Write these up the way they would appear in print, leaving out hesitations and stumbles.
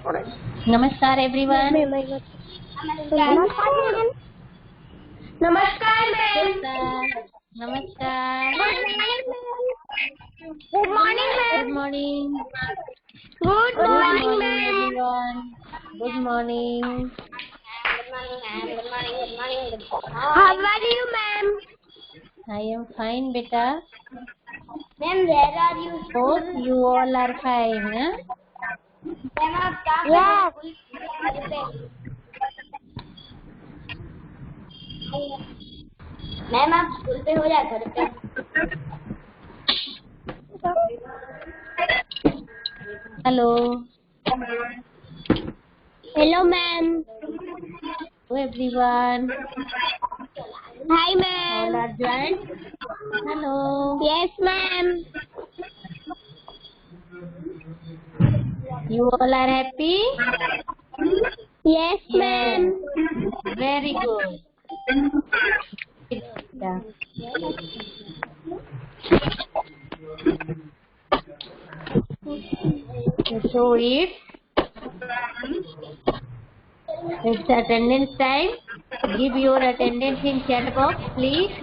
नमस्कार एवरीवन। नमस्कार मैम। नमस्कार। Good morning ma'am. Good morning. Good morning ma'am. Everyone. Good morning. How are you ma'am? I am fine बेटा। Ma'am where are you? Hope you all are fine. Ma'am आप क्या कर रहे हैं? Ma'am आप school पे हो या घर पे? Hello. Hello ma'am. Hello everyone. Hi all ma'am. Are join. Hello. Yes ma'am. You all are happy? Yes ma'am. Very good. Yeah. So it's attendance time. Give your attendance in chat box, please.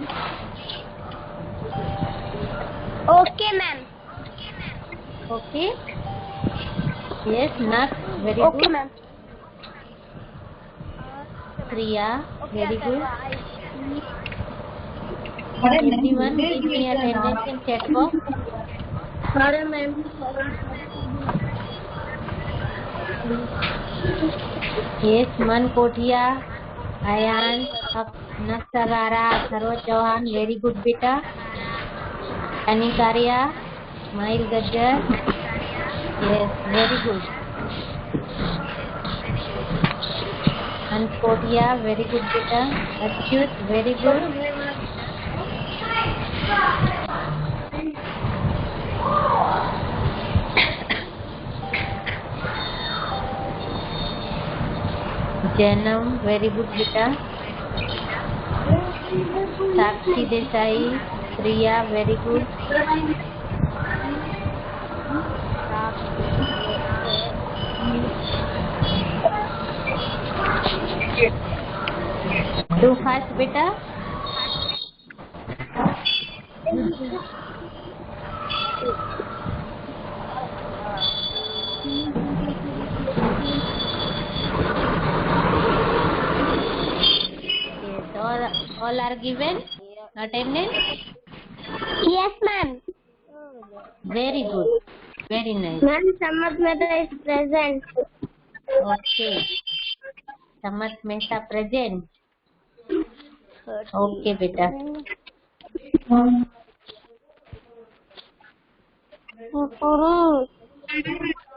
Okay ma'am. Okay. Yes, Nak. Very okay good. Ma'am. Priya. Very good. Everyone, give me attendance in chat box. अरे ma'am. Yes, Man Kothia, Ayan, Naksagara, Saroj Chauhan. Very good, beta. Anikaria, Mail Gajjar. Yes, very good. Ankotia, very good, beta. Achyut, very good. Janam, very good, beta. Sakshi Desai, Priya, very good. Do fast, beta. Yes, all are given attendance. Yes ma'am. Very good, very nice. Ma'am समझ में तो is present. Okay, Samat Mehta present. Okay, beta.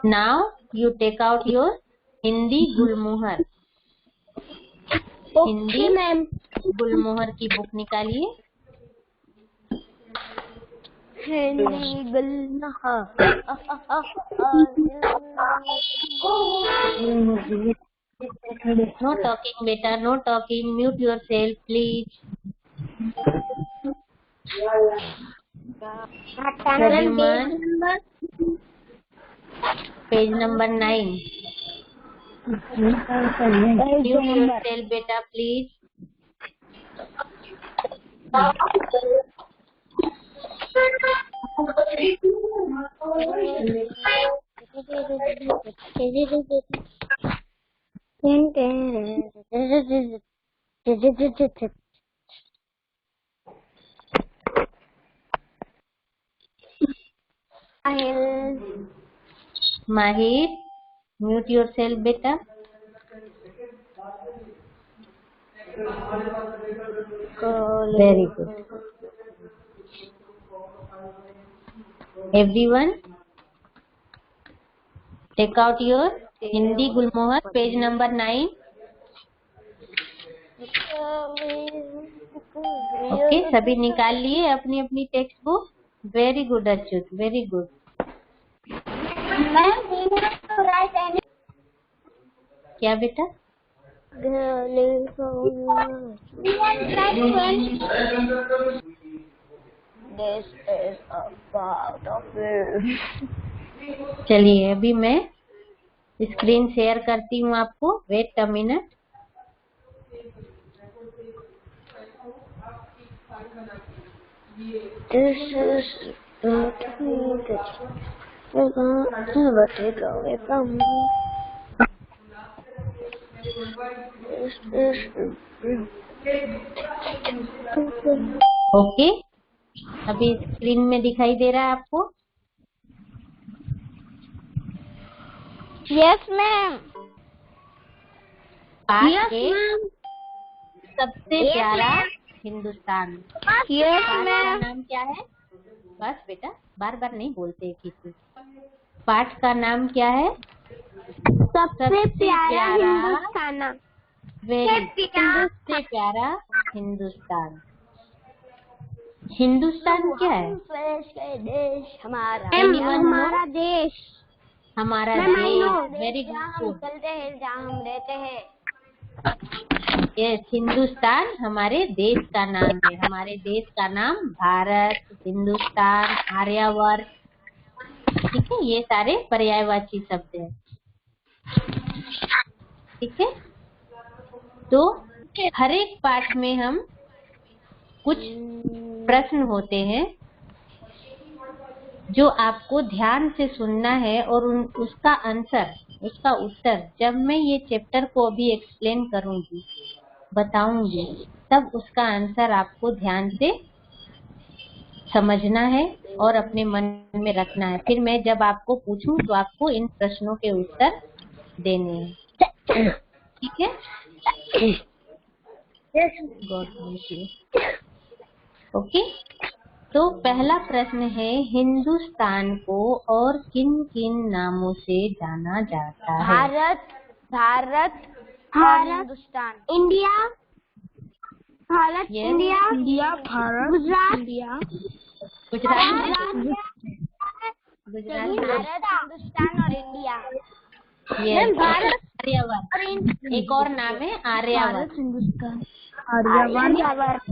Now you take out your Hindi Gulmohar. Okay ma'am. Gulmohar की book निकालिए. Hindi Gulmohar. No talking, beta. No talking. Mute yourself, please. Everyone, page number 9. Mute yourself, beta, please. Mahir, mute yourself, beta. Very good. Everyone, take out your Hindi Gulmohar, page number 9. Okay, सभी निकाल लिए अपनी अपनी text book. Very good Achyut, very good. क्या बेटा? चलिए अभी मैं स्क्रीन शेयर करती हूँ आपको, wait a minute. This is not me. Never take away from me. This is okay, अभी स्क्रीन में दिखाई दे रहा है आपको? Yes, ma'am. पाठ Yes, एक, ma'am. सबसे Yes, प्यारा ma'am. हिंदुस्तान। Yes, पाठ का ma'am. नाम क्या है? बस बेटा, बार बार नहीं बोलते किसी। पाठ का नाम क्या है? सबसे प्यारा हिंदुस्तान। वेरी, सबसे प्यारा हिंदुस्तान। हिंदुस्तान क्या है? देश हमारा। Anyone know? हमारा देश। हमारा Ma'am, I know. देश। वेरी जहाँ हम गुड। चलते हैं, जहाँ हम रहते हैं। यस, हिंदुस्तान हमारे देश का नाम है। हमारे देश का नाम भारत, हिंदुस्तान, आर्यावर्त, ठीक है, ये सारे पर्यायवाची शब्द हैं। ठीक है, तो हर एक पाठ में हम कुछ प्रश्न होते हैं जो आपको ध्यान से सुनना है और उसका आंसर, उसका उत्तर जब मैं ये चैप्टर को अभी एक्सप्लेन करूंगी, बताऊंगी, तब उसका आंसर आपको ध्यान से समझना है और अपने मन में रखना है। फिर मैं जब आपको पूछूं तो आपको इन प्रश्नों के उत्तर देने हैं। ठीक है? God bless you. ओके, तो पहला प्रश्न है, हिंदुस्तान को और किन किन नामों से जाना जाता है? भारत, भारत, और Hindustan. India, Bharat, Yes. India, Bharat, Gujarat, India, Gujarat, Bharat, Hindustan और इंडिया। Yes. भारत, आर्यावर्त, एक और नाम है आर्यावर्त। हिंदुस्तान, आर्यावर्त।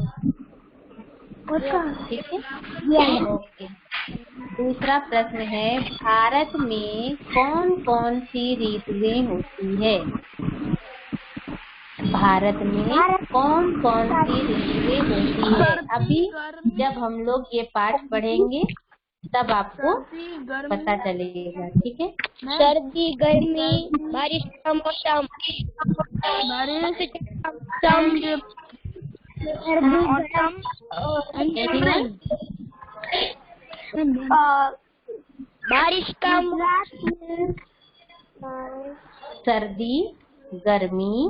ठीक है, ओके। दूसरा प्रश्न है, भारत में कौन कौन सी ऋतुएं होती है? भारत में कौन कौन सी ऋतुएं होती है? अभी जब हम लोग ये पाठ पढ़ेंगे तब आपको पता चलेगा। ठीक है, सर्दी, गर्मी, बारिश का मौसम, बारिश का सर्दी, गर्मी,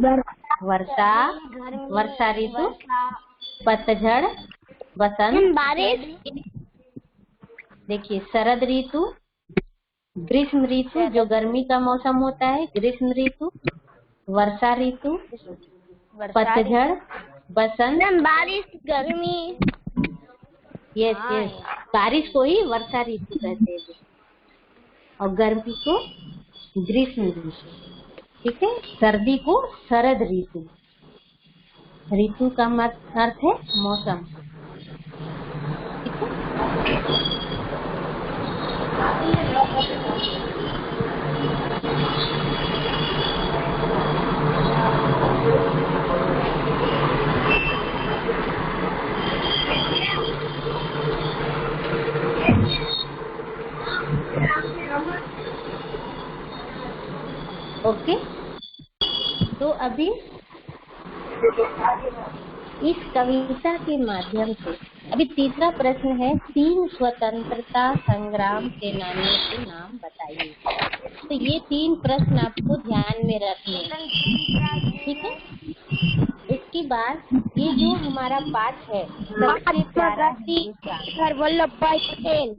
वर्षा, वर्षा ऋतु, पतझड़, बसंत। बारिश, देखिए, शरद ऋतु, ग्रीष्म ऋतु जो गर्मी का मौसम होता है, ग्रीष्म ऋतु, वर्षा ऋतु, पतझड़, बसंत। बारिश, गर्मी। यस यस, बारिश को ही वर्षा ऋतु कहते हैं और गर्मी को ग्रीष्म ऋतु। ठीक है, सर्दी को शरद ऋतु। ऋतु का अर्थ है मौसम। ठीक है, ओके। तो अभी इस कविता के माध्यम से अभी तीसरा प्रश्न है, 3 स्वतंत्रता संग्राम सेनानियों के नाम बताइए। तो ये 3 प्रश्न आपको ध्यान में रखने हैं। ठीक है, उसके बाद ये जो हमारा पाठ है, सबसे प्यारा हिंदुस्तान, सरदार वल्लभ भाई पटेल।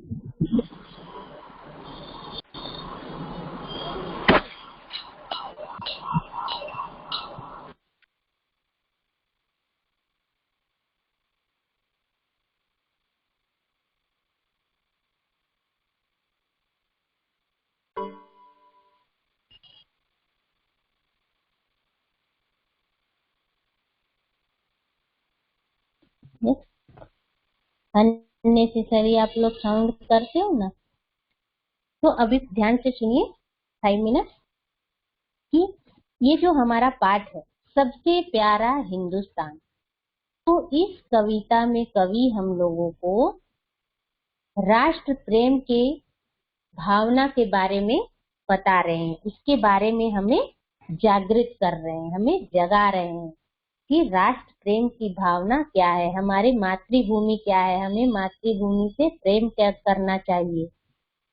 अननेसेसरी आप लोग साउंड करते हो ना, तो अभी ध्यान से सुनिए 5 मिनट। कि ये जो हमारा पाठ है, सबसे प्यारा हिंदुस्तान, तो इस कविता में कवि हम लोगों को राष्ट्र प्रेम के भावना के बारे में बता रहे हैं, इसके बारे में हमें जागृत कर रहे हैं, हमें जगा रहे हैं कि राष्ट्र प्रेम की भावना क्या है, हमारी मातृभूमि क्या है, हमें मातृभूमि से प्रेम क्या करना चाहिए,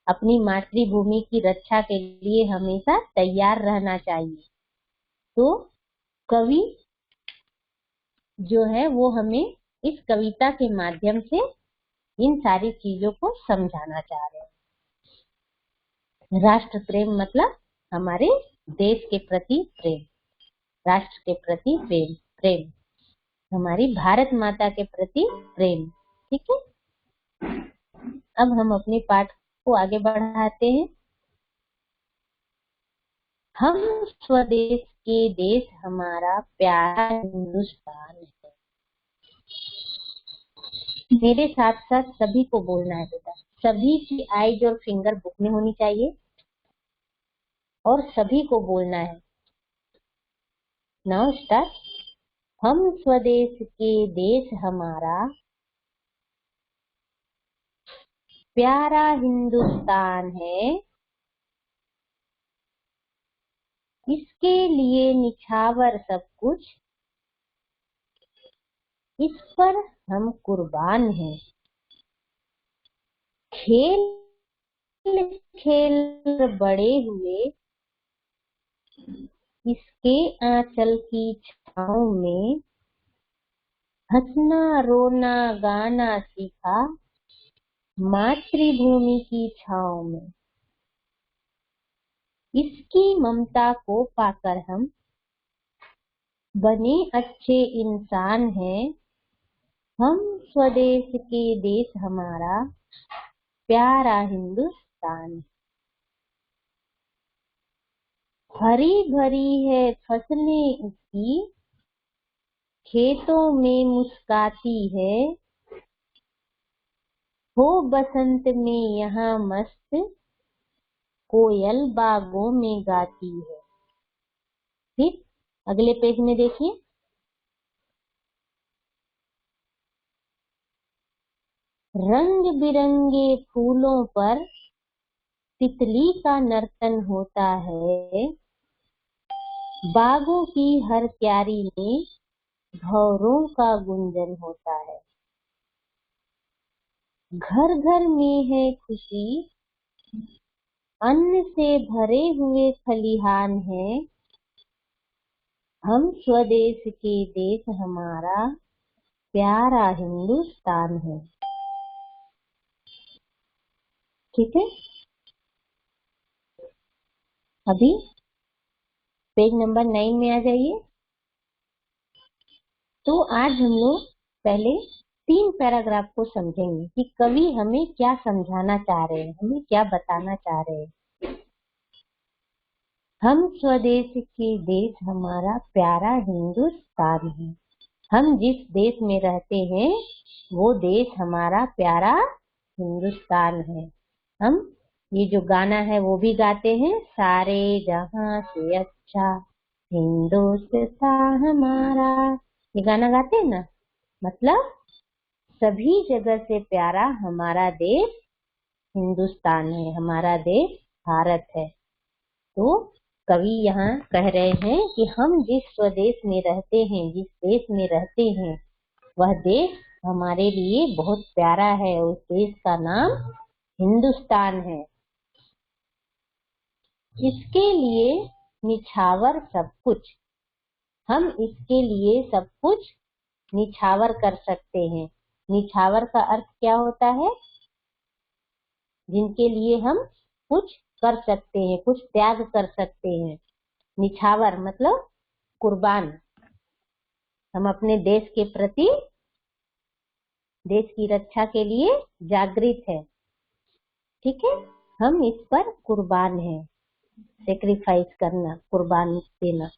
अपनी मातृभूमि की रक्षा के लिए हमेशा तैयार रहना चाहिए। तो कवि जो है वो हमें इस कविता के माध्यम से इन सारी चीजों को समझाना चाह रहे हैं। राष्ट्र प्रेम मतलब हमारे देश के प्रति प्रेम, राष्ट्र के प्रति प्रेम, प्रेम हमारी भारत माता के प्रति प्रेम। ठीक है, अब हम अपने पाठ को आगे बढ़ाते हैं। हम स्वदेश के देश हमारा प्यारा हिंदुस्तान है। मेरे साथ साथ सभी को बोलना है बेटा, सभी की आईज और फिंगर बुक में होनी चाहिए और सभी को बोलना है। Now start. हम स्वदेश के देश हमारा प्यारा हिंदुस्तान है, इसके लिए निछावर सब कुछ, इस पर हम कुर्बान हैं। खेल खेल बड़े हुए इसके आंचल की छाँव में, हंसना रोना गाना सीखा मातृभूमि की छाँव में। इसकी ममता को पाकर हम बने अच्छे इंसान हैं। हम स्वदेश के देश हमारा प्यारा हिंदुस्तान। हरी भरी है फसलें इसकी, खेतों में मुस्काती है, हो बसंत में यहाँ मस्त, कोयल बागों में गाती है। फिर अगले पेज में देखिए, रंग बिरंगे फूलों पर तितली का नर्तन होता है, बागों की हर क्यारी में भंवरों का गुंजन होता है। घर घर में है खुशी, अन्न से भरे हुए खलिहान है। हम स्वदेश के देश हमारा प्यारा हिंदुस्तान है। ठीक है, अभी पेज नंबर 9 में आ जाइए। तो आज हम लोग पहले 3 पैराग्राफ को समझेंगे कि कवि हमें क्या समझाना चाह रहे हैं, हमें क्या बताना चाह रहे हैं। हम स्वदेश के देश हमारा प्यारा हिंदुस्तान है। हम जिस देश में रहते हैं वो देश हमारा प्यारा हिंदुस्तान है। हम ये जो गाना है वो भी गाते हैं, सारे जहां से अच्छा हिंदुस्तान हमारा, ये गाना गाते हैं ना। मतलब सभी जगह से प्यारा हमारा देश हिंदुस्तान है, हमारा देश भारत है। तो कवि यहाँ कह रहे हैं कि हम जिस स्वदेश में रहते हैं, जिस देश में रहते हैं, वह देश हमारे लिए बहुत प्यारा है। उस देश का नाम हिंदुस्तान है। इसके लिए निछावर सब कुछ, हम इसके लिए सब कुछ निछावर कर सकते हैं। निछावर का अर्थ क्या होता है? जिनके लिए हम कुछ कर सकते हैं, कुछ त्याग कर सकते हैं। निछावर मतलब कुर्बान। हम अपने देश के प्रति, देश की रक्षा के लिए जागृत है। ठीक है, हम इस पर कुर्बान हैं। सेक्रीफाइस करना, कुर्बान देना।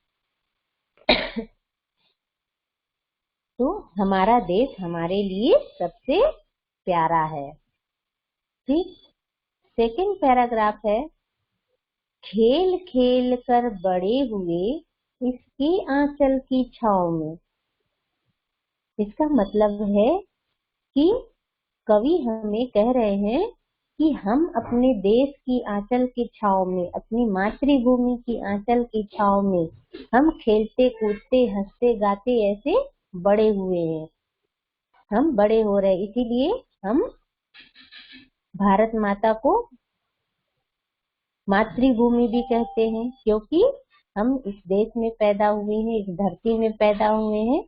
तो हमारा देश हमारे लिए सबसे प्यारा है। ठीक, सेकंड पैराग्राफ है, खेल खेल कर बड़े हुए इसके आंचल की छाव में। इसका मतलब है कि कवि हमें कह रहे हैं कि हम अपने देश की आंचल की छाव में, अपनी मातृभूमि की आंचल की छाव में हम खेलते कूदते हंसते गाते ऐसे बड़े हुए हैं। हम बड़े हो रहे, इसीलिए हम भारत माता को मातृभूमि भी कहते हैं, क्योंकि हम इस देश में पैदा हुए हैं, इस धरती में पैदा हुए हैं,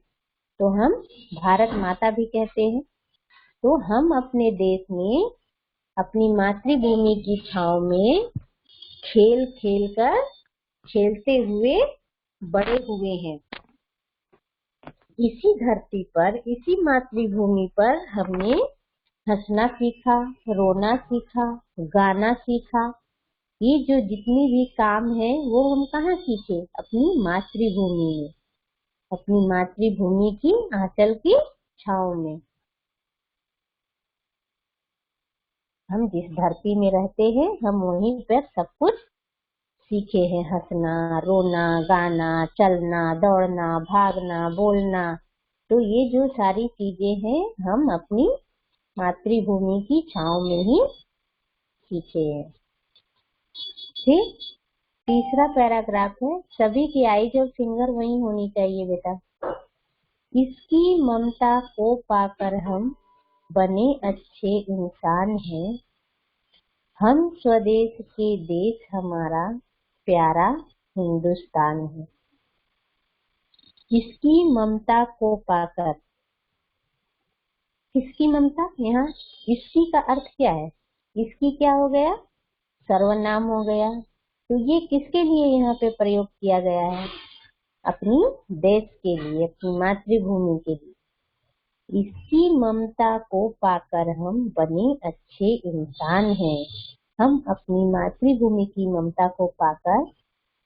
तो हम भारत माता भी कहते हैं। तो हम अपने देश में अपनी मातृभूमि की छांव में खेल खेल कर, खेलते हुए बड़े हुए हैं। इसी धरती पर, इसी मातृभूमि पर हमने हंसना सीखा, रोना सीखा, गाना सीखा। ये जो जितनी भी काम है वो हम कहाँ सीखे? अपनी मातृभूमि में, अपनी मातृभूमि की आंचल की छांव में। हम जिस धरती में रहते हैं हम वहीं पर सब कुछ सीखे हैं। हंसना, रोना, गाना, चलना, दौड़ना, भागना, बोलना। तो ये जो सारी चीजें हैं हम अपनी मातृभूमि की छांव में ही सीखे हैं। ठीक, तीसरा पैराग्राफ है, सभी की आईज ऑफ फिंगर वही होनी चाहिए बेटा। इसकी ममता को पाकर हम बने अच्छे इंसान हैं। हम स्वदेश के देश हमारा प्यारा हिंदुस्तान है। इसकी ममता को पाकर, किसकी ममता? यहाँ इसकी का अर्थ क्या है? इसकी क्या हो गया? सर्वनाम हो गया। तो ये किसके लिए यहाँ पे प्रयोग किया गया है? अपनी देश के लिए, अपनी मातृभूमि के लिए। इसकी ममता को पाकर हम बने अच्छे इंसान हैं। हम अपनी मातृभूमि की ममता को पाकर,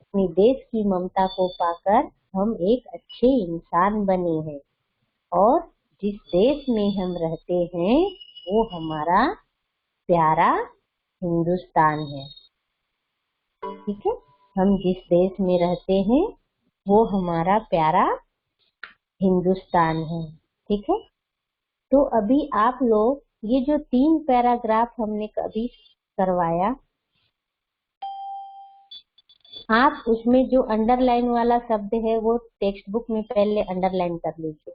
अपने देश की ममता को पाकर हम एक अच्छे इंसान बने हैं। और जिस देश में हम रहते हैं वो हमारा प्यारा हिंदुस्तान है। ठीक है, हम जिस देश में रहते हैं वो हमारा प्यारा हिंदुस्तान है। ठीक है, तो अभी आप लोग ये जो 3 पैराग्राफ हमने कभी करवाया, आप उसमें जो अंडरलाइन वाला शब्द है वो टेक्स्ट बुक में पहले अंडरलाइन कर लीजिए।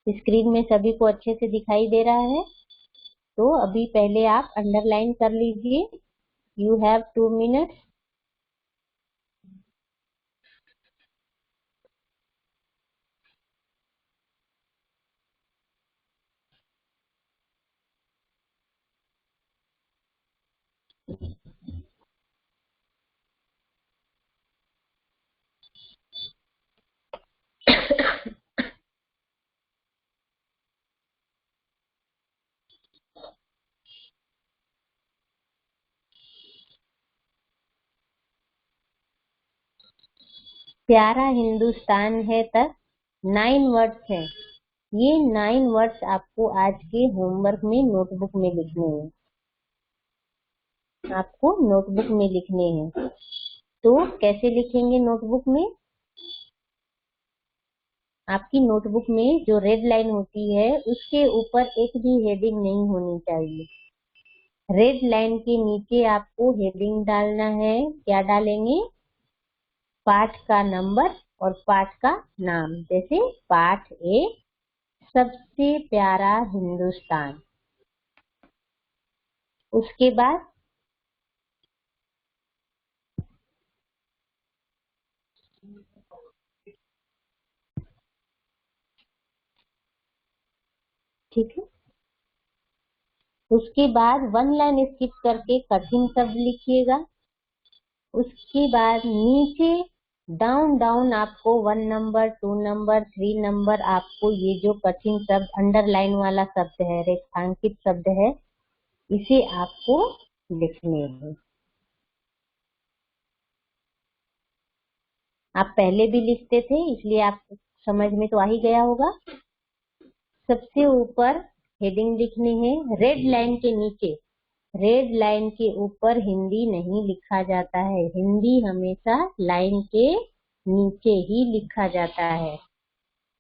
स्क्रीन में सभी को अच्छे से दिखाई दे रहा है? तो अभी पहले आप अंडरलाइन कर लीजिए। You have 2 minutes. प्यारा हिंदुस्तान है तक 9 वर्ड्स हैं। ये 9 वर्ड्स आपको आज के होमवर्क में नोटबुक में लिखने हैं। आपको नोटबुक में लिखने हैं। तो कैसे लिखेंगे नोटबुक में? आपकी नोटबुक में जो रेड लाइन होती है उसके ऊपर एक भी हेडिंग नहीं होनी चाहिए। रेड लाइन के नीचे आपको हेडिंग डालना है। क्या डालेंगे? पाठ का नंबर और पाठ का नाम। जैसे पाठ 1, सबसे प्यारा हिंदुस्तान। उसके बाद ठीक है, उसके बाद 1 लाइन स्किप करके कठिन शब्द लिखिएगा। उसके बाद नीचे डाउन डाउन आपको 1 नंबर, 2 नंबर, 3 नंबर आपको ये जो कठिन शब्द, अंडरलाइन वाला शब्द है, रेखांकित शब्द है, इसे आपको लिखने हैं। आप पहले भी लिखते थे इसलिए आपको समझ में तो आ ही गया होगा। सबसे ऊपर हेडिंग लिखनी है, रेड लाइन के नीचे रेड लाइन के ऊपर हिंदी नहीं लिखा जाता है, हिंदी हमेशा लाइन के नीचे ही लिखा जाता है।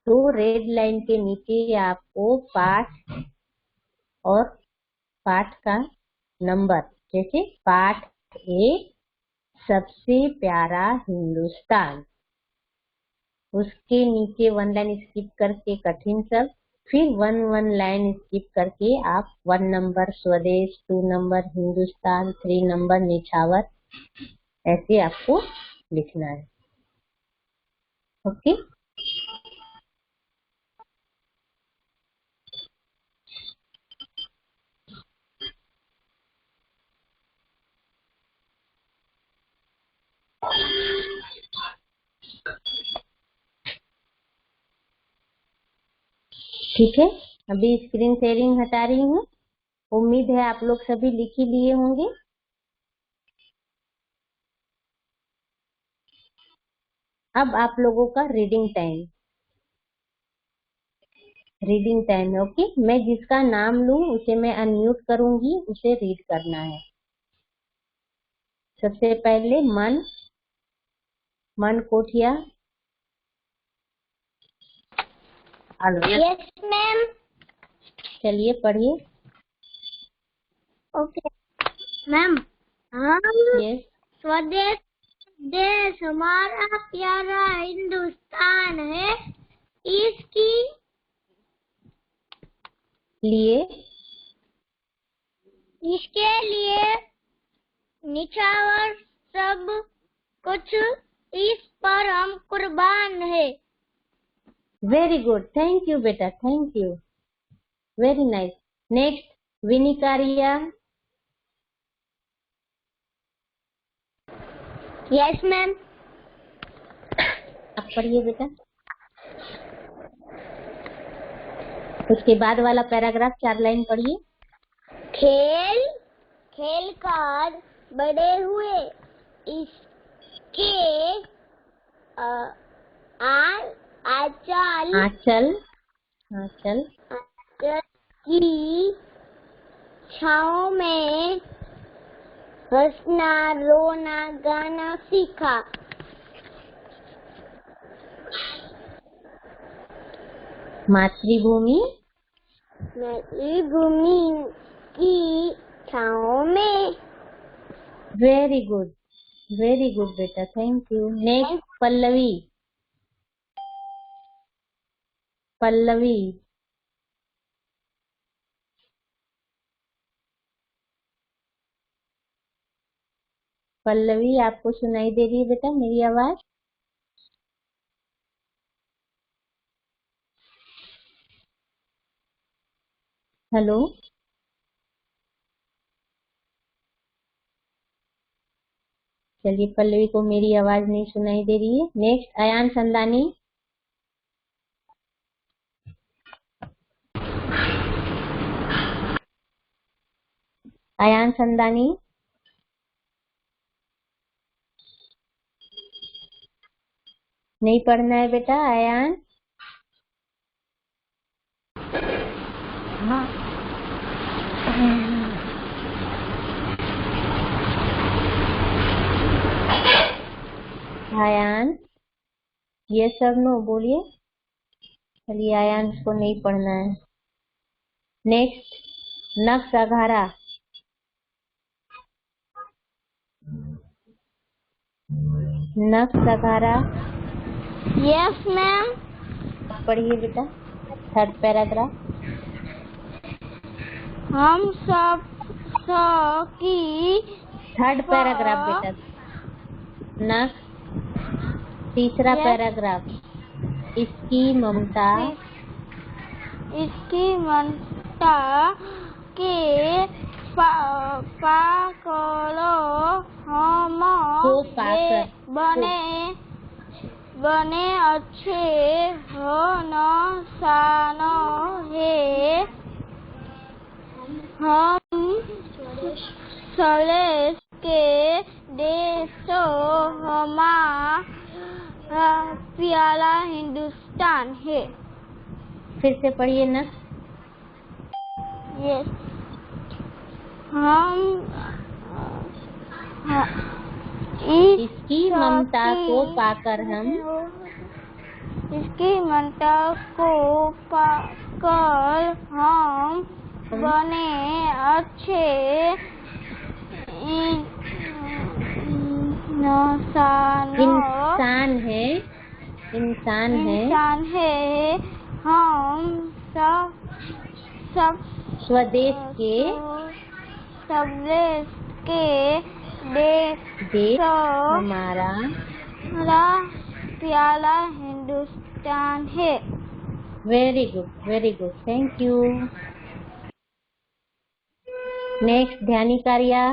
तो रेड लाइन के नीचे आपको पाठ और पाठ का नंबर, जैसे पाठ 1 सबसे प्यारा हिंदुस्तान, उसके नीचे 1 लाइन स्किप करके कठिन शब्द, फिर 1 लाइन स्किप करके आप 1 नंबर स्वदेश, 2 नंबर हिंदुस्तान, 3 नंबर निछावर, ऐसे आपको लिखना है। ओके, ठीक है। अभी स्क्रीन शेयरिंग हटा रही हूँ। उम्मीद है आप लोग सभी लिख ही लिए होंगे। अब आप लोगों का रीडिंग टाइम है। ओके, मैं जिसका नाम लूं उसे मैं अनम्यूट करूंगी, उसे रीड करना है। सबसे पहले मन कोठिया। Yes ma'am. चलिए पढ़िए। Okay ma'am. हम यस, स्वदेश देश हमारा प्यारा हिंदुस्तान है, इसकी इसके लिए निछावर सब कुछ, इस पर हम कुर्बान है। वेरी गुड, थैंक यू बेटा, thank you, very nice. Next Vinikariya. Yes ma'am. आप पढ़िए बेटा। उसके बाद वाला पैराग्राफ 4 लाइन पढ़िए। खेल कर बड़े हुए, इसके आंचल की छाँव में हंसना रोना गाना सीखा। मातृभूमि की छाँव में। वेरी गुड बेटा, thank you. Next Pallavi. Pallavi, आपको सुनाई दे रही है बेटा मेरी आवाज? हेलो, चलिए पल्लवी को मेरी आवाज नहीं सुनाई दे रही है। नेक्स्ट अयान संदानी। नहीं पढ़ना है बेटा अयान? हाँ। अयान, यस और नो बोलिए। चलिए अयान को नहीं पढ़ना है। नेक्स्ट नक्शा यस मैम। पढ़िए बेटा, 3rd पैराग्राफ। हम सब की 3rd पैराग्राफ बेटा। नेक्स्ट 3रा पैराग्राफ। इसकी ममता के पाकलो हम बने अच्छे हो न सानो है। हम स्वदेश के देशो हमारा प्यारा हिंदुस्तान है। फिर से पढ़िए ना। यस। हम इसकी ममता को पाकर हम इसकी ममता को पाकर हम बने अच्छे इंसान है। हम सब स्वदेश के देश हमारा प्यारा हिंदुस्तान है। Very good, thank you. Next Dhyani Karya.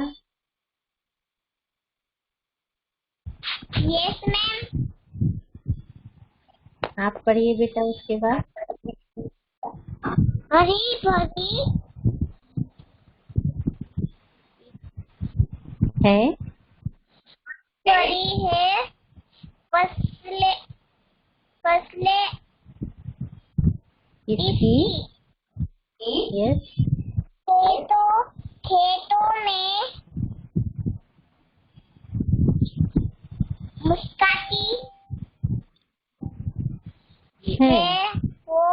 Yes ma'am. आप पढ़िए बेटा उसके बाद। हरी भरी है पड़ी है फसलें इसकी यस खेतों में मुस्काती है वो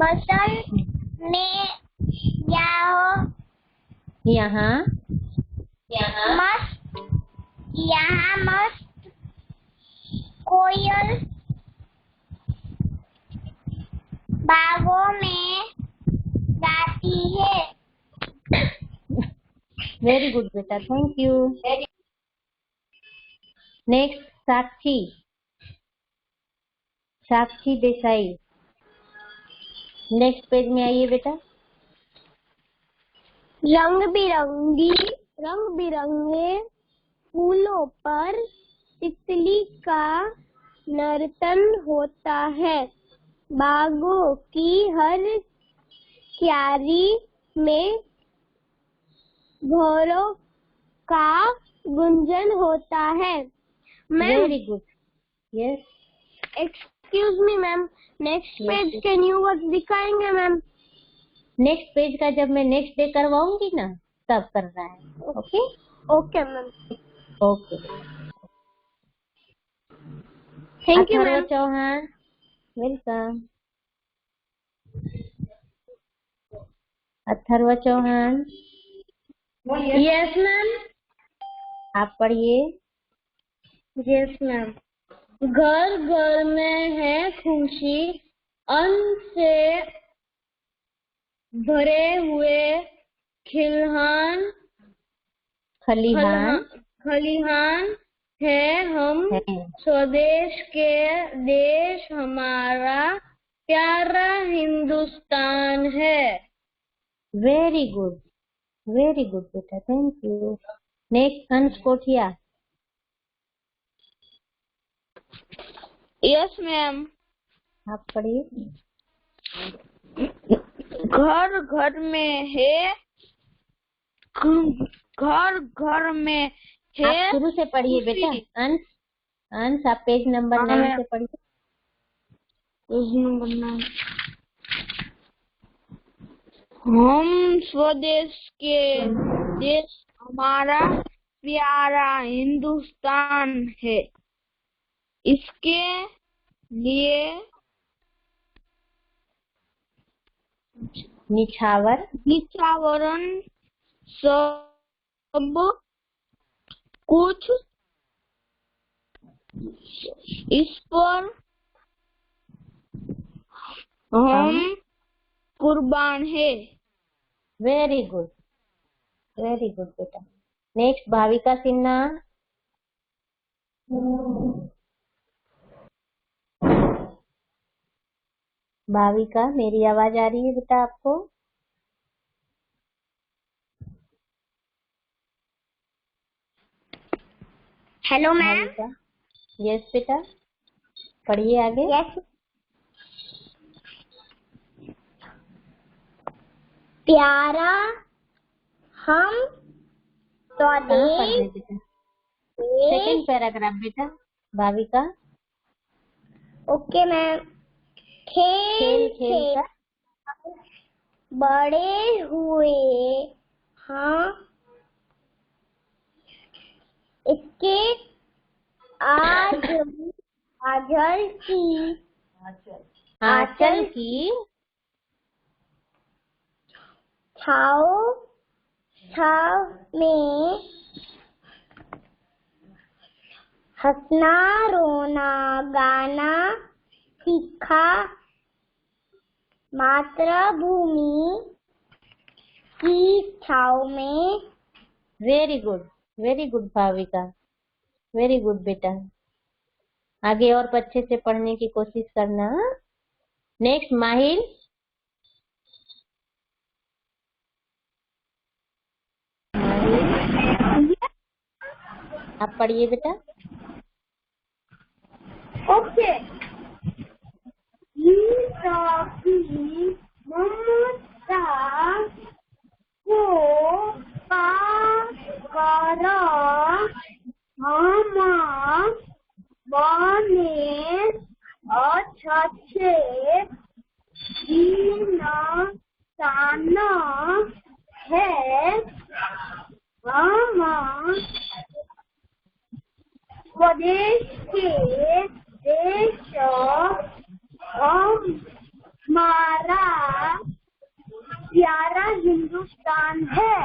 बसंत में यहाँ मस्त कोयल बागों में गाती है। वेरी गुड बेटा, thank you. Next Sakshi Desai. Next page में आइए बेटा। रंग बिरंगे फूलों पर तितली का नर्तन होता है। बागों की हर क्यारी में भौरों का गुंजन होता है। Very good, yes. Excuse me ma'am, next page के न्यू वर्ड्स दिखाएंगे मैम? नेक्स्ट पेज का जब मैं नेक्स्ट डे करवाऊंगी ना तब करना है। Okay okay ma'am. Okay, thank you Atharva ma'am. Chauhan, welcome. Atharva Chauhan. Yes ma'am. आप पढ़िए। Yes ma'am. घर घर में है खुशी, अन्न से भरे हुए खलिहान है हम स्वदेश के देश हमारा प्यारा हिंदुस्तान है। वेरी गुड बेटा, थैंक यू। नेक्स्ट अंश कोठिया। Yes ma'am. आप पढ़िए। घर घर में है आप शुरू से पढ़िए बेटा। अंश आप पेज नंबर 9 से पढ़िए। हम स्वदेश के देश हमारा प्यारा हिंदुस्तान है। इसके लिए निछावरण सब कुछ इस पर हम कुर्बान है। वेरी गुड बेटा। नेक्स्ट भाविका सिन्हा। भाविका, मेरी आवाज आ रही है बेटा आपको? Hello ma'am. यस बेटा, पढ़िए आगे। यस। प्यारा हम स्वदेश। सेकंड पैराग्राफ बेटा भाविका। Okay ma'am. खेल खेल खेल खेल कर बड़े हुए। हाँ, इसके आज आजल की आंचल की छाव छाव में हंसना रोना गाना सीखा। मातृभूमि की छाव में। Very good Bhavika, very good बेटा। आगे और अच्छे से पढ़ने की कोशिश करना। नेक्स्ट माहिल। आप पढ़िए बेटा। ओके। ममता को पाकर हम बने अच्छे इंसान है। हम स्वदेश के देश हमारा प्यारा हिंदुस्तान है।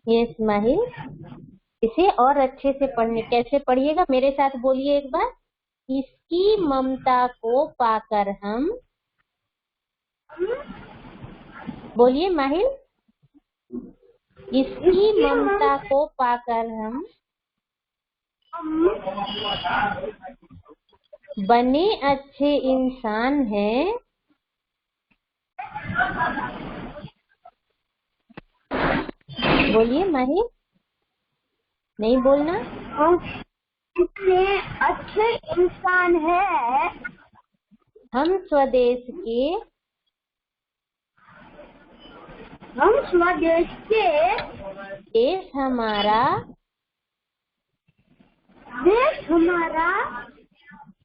यस माहिल, इसे और अच्छे से पढ़ने कैसे पढ़िएगा, मेरे साथ बोलिए एक बार। इसकी ममता को पाकर हम, बोलिए माहिल। इसकी ममता को पाकर हम बने अच्छे इंसान हैं। बोलिए माहिर, नहीं बोलना। कितने अच्छे इंसान है। हम स्वदेश के देश हमारा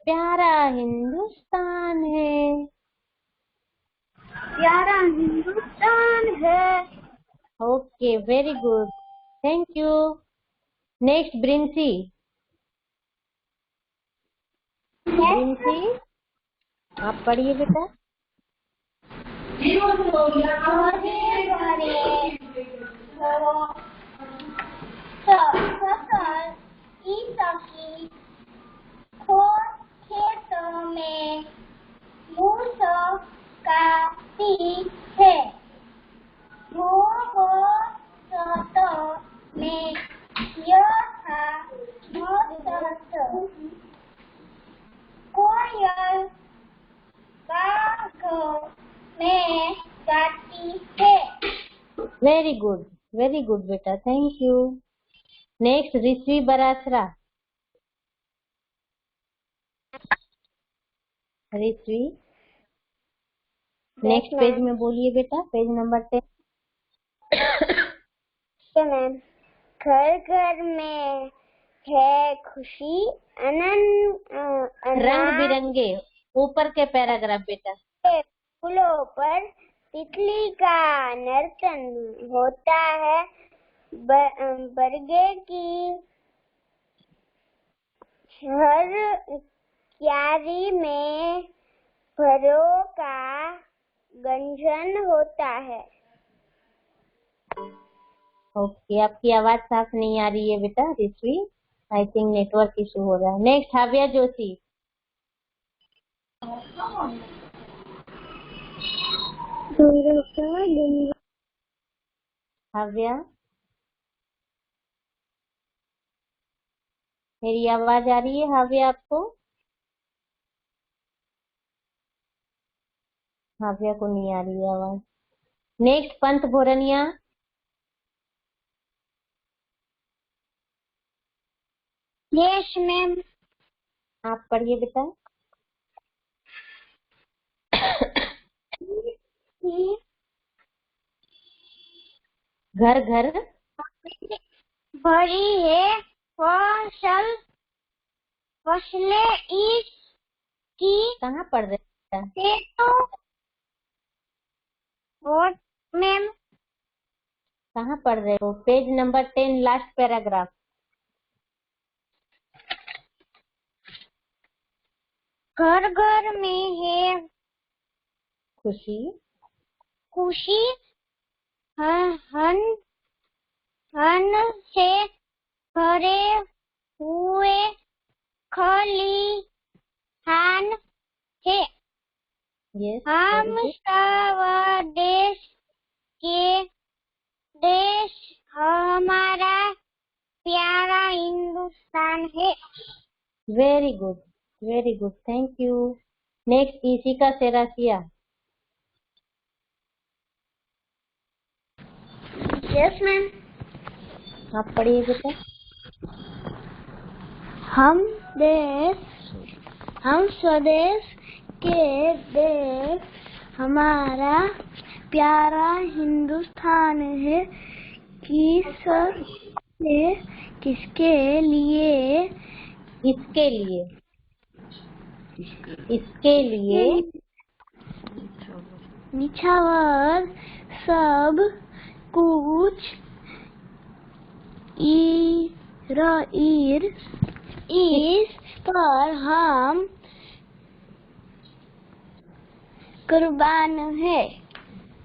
प्यारा हिंदुस्तान है। Okay, very good, thank you. Next Brinsi. Brinsi, आप पढ़िए बेटा। खेतों में मूस काती है। में यह कोयल बाग में गाती है। वेरी गुड बेटा, thank you. Next Rishi Barasara. Rishi, next page में बोलिए बेटा, पेज नंबर 10। मैम, घर घर में है खुशी रंग बिरंगे, ऊपर के पैराग्राफ बेटा। फूलों पर तितली का नर्तन होता है। बरगे की हर क्यारी में फरों का गंजन होता है। ओके, आपकी आवाज साफ नहीं आ रही है बेटा ऋषि, आई थिंक नेटवर्क इशू हो रहा है। नेक्स्ट हाव्या जोशी। हाव्या, मेरी आवाज आ रही है हाव्या आपको? हाव्या को नहीं आ रही है आवाज। Next Pant Bhorania. Yes ma'am. आप पढ़िए बेटा। घर घर भरी है फसलें इस कि कहाँ पढ़ रहे हैं? से तो व्हाट मैम? कहाँ पढ़ रहे हो? Page number 10 last paragraph. घर घर में है खुशी खुशी, हन हन से भरे हुए खलिहान है। यस हम सब देश हमारा प्यारा हिंदुस्तान है। Very good, thank you. Next Ishika Serasia. Yes ma'am. आप पढ़िए बेटा। हम स्वदेश के देश हमारा प्यारा हिंदुस्तान है। किसके लिए? इसके लिए निछावर सब कुछ इस पर हम कुर्बान है।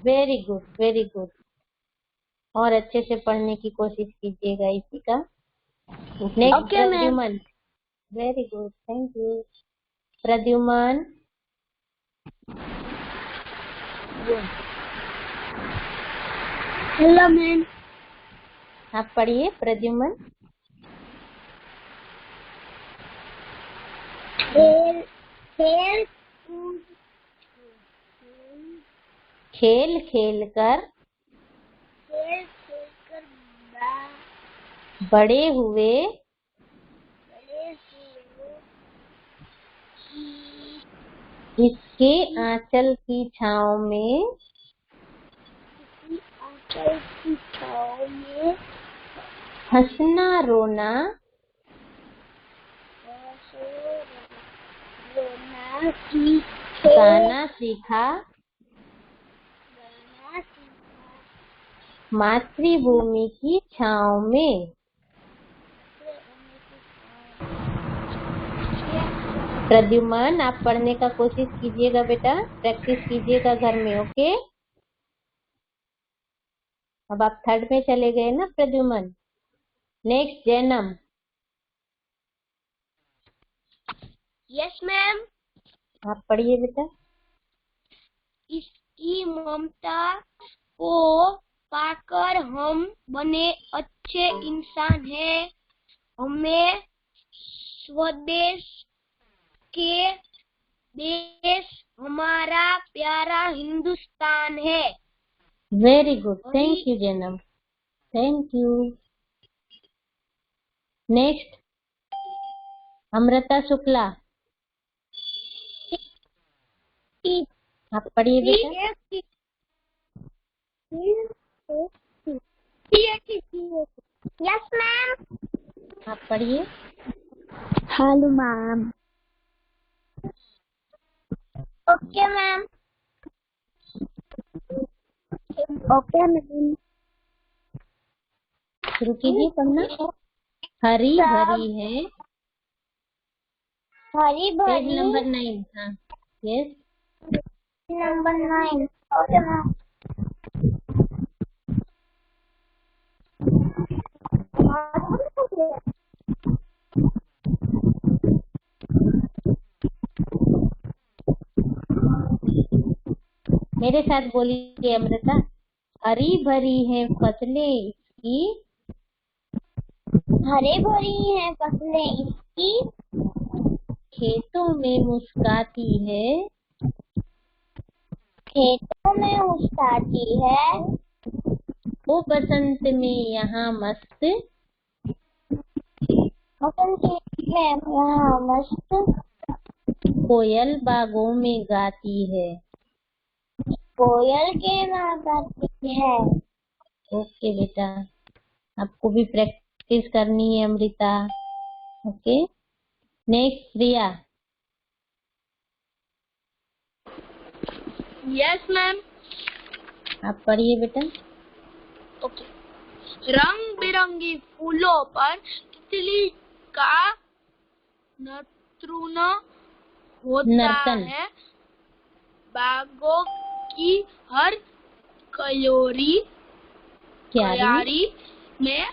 Very good. और अच्छे से पढ़ने की कोशिश कीजिएगा Ishika. Next Pradyuman. Very good, thank you. Pradyuman. Hello ma'am. आप पढ़िए प्रद्युमन। खेल खेल कर बड़े हुए इसके आंचल की छाँव में हंसना रोना गाना सीखा। मातृभूमि की छाँव में। प्रद्युमन आप पढ़ने का कोशिश कीजिएगा बेटा, प्रैक्टिस कीजिएगा घर में, ओके। अब आप थर्ड में चले गए ना Pradyuman. Next Jainam. Yes ma'am. आप पढ़िए बेटा। इसकी ममता को पाकर हम बने अच्छे इंसान हैं। हमें स्वदेश के देश हमारा प्यारा हिंदुस्तान है। Very good, thank you Jainam, thank you. Next Amrita Shukla. आप पढ़िए बेटा। Yes ma'am. आप पढ़िए। Hello ma'am. Okay ma'am. Okay ma'am. शुरू कीजिए पढ़ना। हरी भरी है। हरी पेज भरी नंबर 9। हाँ यस। नंबर 9। Okay ma'am. मेरे साथ बोलिए अमृता। हरी भरी है फसलें इसकी। हरी भरी है फसलें इसकी। खेतों में मुस्काती है। खेतों में मुस्काती है। वो बसंत में यहाँ मस्त। बसंत में यहाँ मस्त। कोयल बागों में गाती है। कोयल के वहाँ गाती है। ओके बेटा, आपको भी प्रैक्टिस करनी है Amrita, okay. Next Priya. Yes ma'am. आप पढ़िए बेटा। ओके। रंग बिरंगी फूलों पर तितली का नर्तन होता नर्तन। है। बागों की हर क्यारी क्यारी में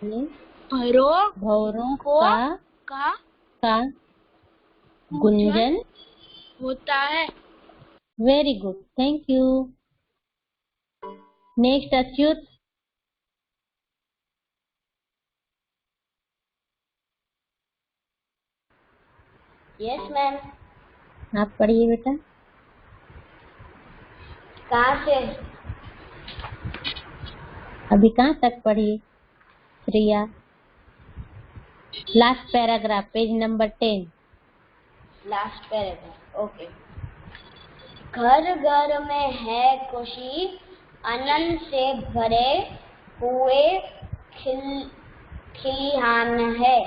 में भौरों का का गुंजन होता है। Very good, thank you. Next Achyut. Yes ma'am. आप पढ़िए बेटा। कहाँ से? अभी कहाँ तक पढ़ी Priya? Last paragraph, page number 10। Last paragraph, okay. घर घर में है खुशी, आनंद से भरे हुए खिलिहान है।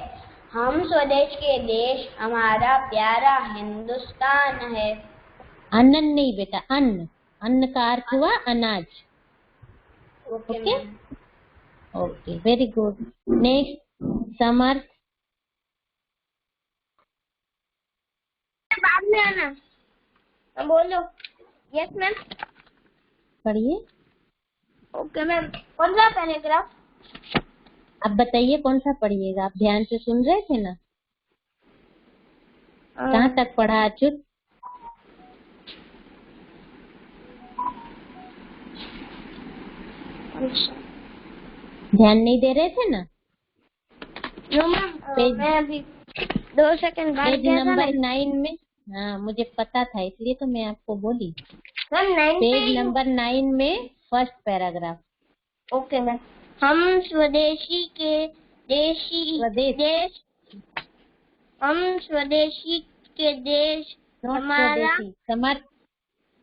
हम स्वदेश के देश, हमारा प्यारा हिंदुस्तान है। अन्न नहीं बेटा, अन्न। अन्न का अर्थ हुआ अनाज। Okay okay ma'am. Okay, very good. Next Samarth. बाद में आना, बोलो। Yes ma'am. पढ़िए। Okay ma'am. कौन सा पैराग्राफ? आप बताइए कौन सा पढ़िएगा? आप ध्यान से सुन रहे थे ना? कहाँ तक पढ़ा अच्युत? ध्यान नहीं दे रहे थे ना? नो मैम, मैं अभी 2 सेकंड बाद पेज गया था नंबर ना। 9 में। हाँ, मुझे पता था, इसलिए तो मैं आपको बोली। मैम 9 पेज नंबर 9 में फर्स्ट पैराग्राफ। Okay ma'am. हम स्वदेशी के देश हम स्वदेशी के देश नॉट हमारा स्वदेशी।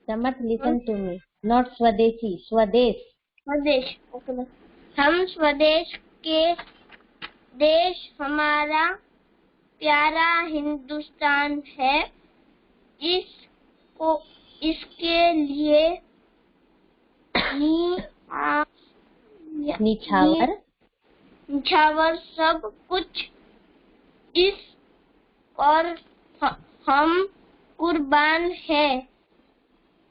समर्थ लिसन टू मी। नॉट स्वदेशी, स्वदेश। स्वदेश। Okay ma'am. हम स्वदेश के देश, हमारा प्यारा हिंदुस्तान है। इसके लिए निछावर सब कुछ इस और हम कुर्बान है।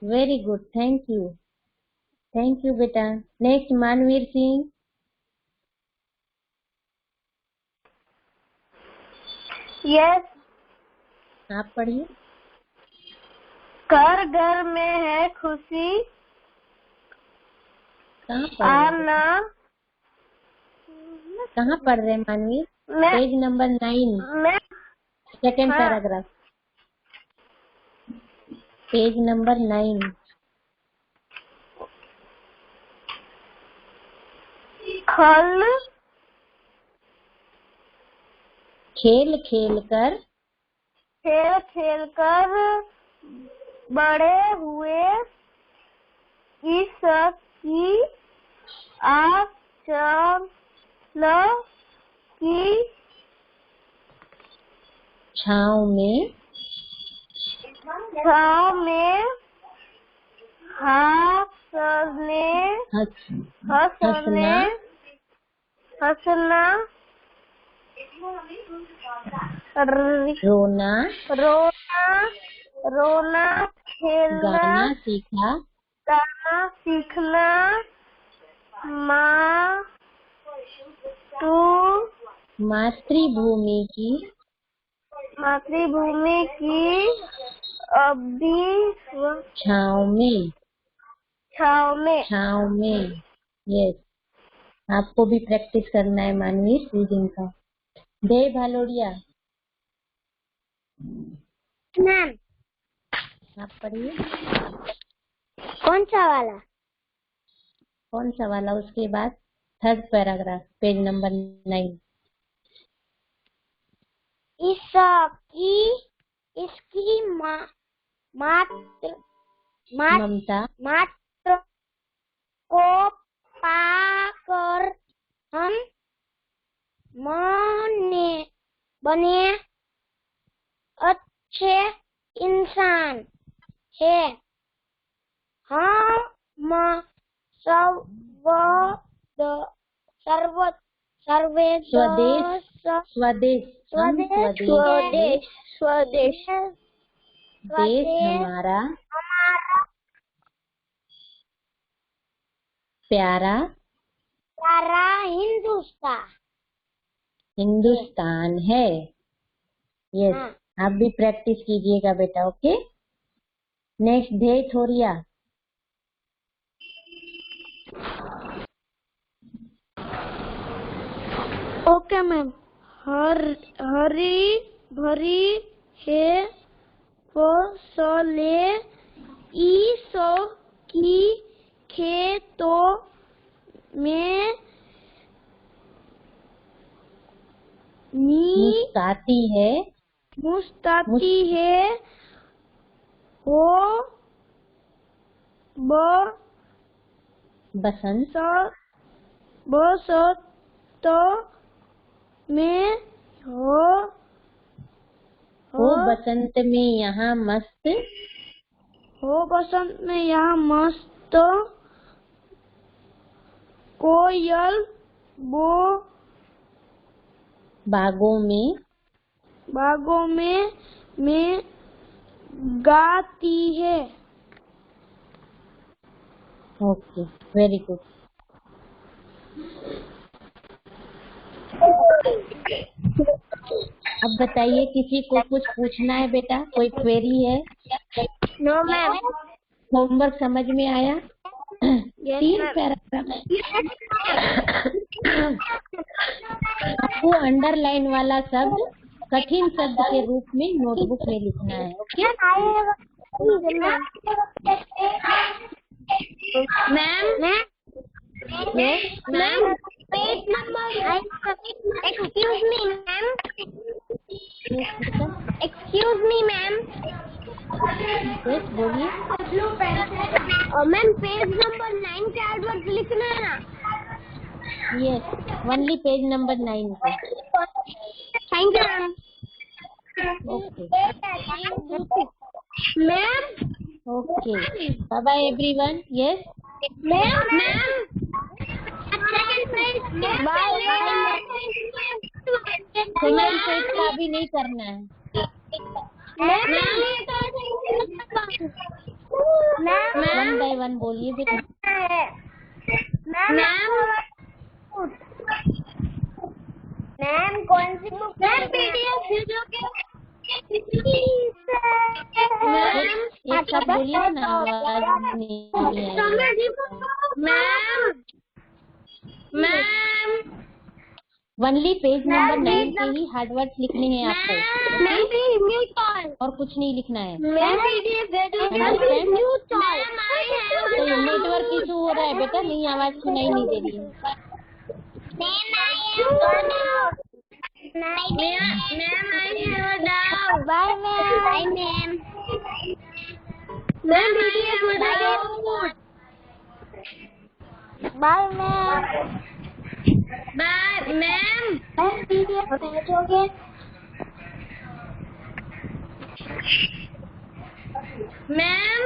वेरी गुड, थैंक यू बेटा। नेक्स्ट मानवीर सिंह। यस। आप पढ़िए। घर घर में है खुशी, कहाँ पढ़ रहे Manveer? Page number 9, second paragraph. Page number 9। खेल खेल कर बड़े हुए इसकी आंचल की छाँव में हंसना रोना खेलना गाना सीखना मातृभूमि की छाँव में। यस, आपको भी प्रैक्टिस करना है मानवीर रीडिंग का। जय भालोड़िया। मैम आप पढ़िए। कौन सा वाला? उसके बाद थर्ड पैराग्राफ, पेज नंबर 9। इसकी मात्र को पाकर हम बने अच्छे इंसान है। हम सर्वे स्वदेश स्वदेश स्वदेश देश हमारा प्यारा हिंदुस्तान है। यस, आप भी प्रैक्टिस कीजिएगा बेटा। Okay, next Thoriya. Okay ma'am. हरी भरी है फसले ईसो की खेतों में मुस्ताती है हो बसंत में हो बसंत में यहाँ मस्त कोयल बागों में गाती है। Okay, very good. अब बताइए, किसी को कुछ पूछना है बेटा? कोई क्वेरी है? No ma'am. होमवर्क समझ में आया? 3 पैराग्राफ आपको अंडरलाइन वाला शब्द कठिन शब्द के रूप में नोटबुक में लिखना है। Okay ma'am. Page number, excuse me ma'am. Yes, बोलिए। मैम पेज नंबर 9 के एडवर्ड लिखना है ना? यस, ओनली पेज नंबर 9 पे। Thank you ma'am. Okay ma'am. Okay, bye bye everyone. Yes ma'am. Second page का भी नहीं करना है। वन बाय वन बोलिए बेटा। मैम कौन सी बुक? मैम पीडीएफ भेजोगे? एक सब बोलिए ना, आवाज नहीं मैम। ओनली पेज नंबर 9 के ही हार्ड वर्ड्स लिखने हैं आपको। और कुछ नहीं लिखना है। तो नेटवर्क इशू हो रहा है बेटा, नहीं आवाज सुनाई नहीं दे रही है। Bye ma'am. पीडीएफ भेजोगे? मैम।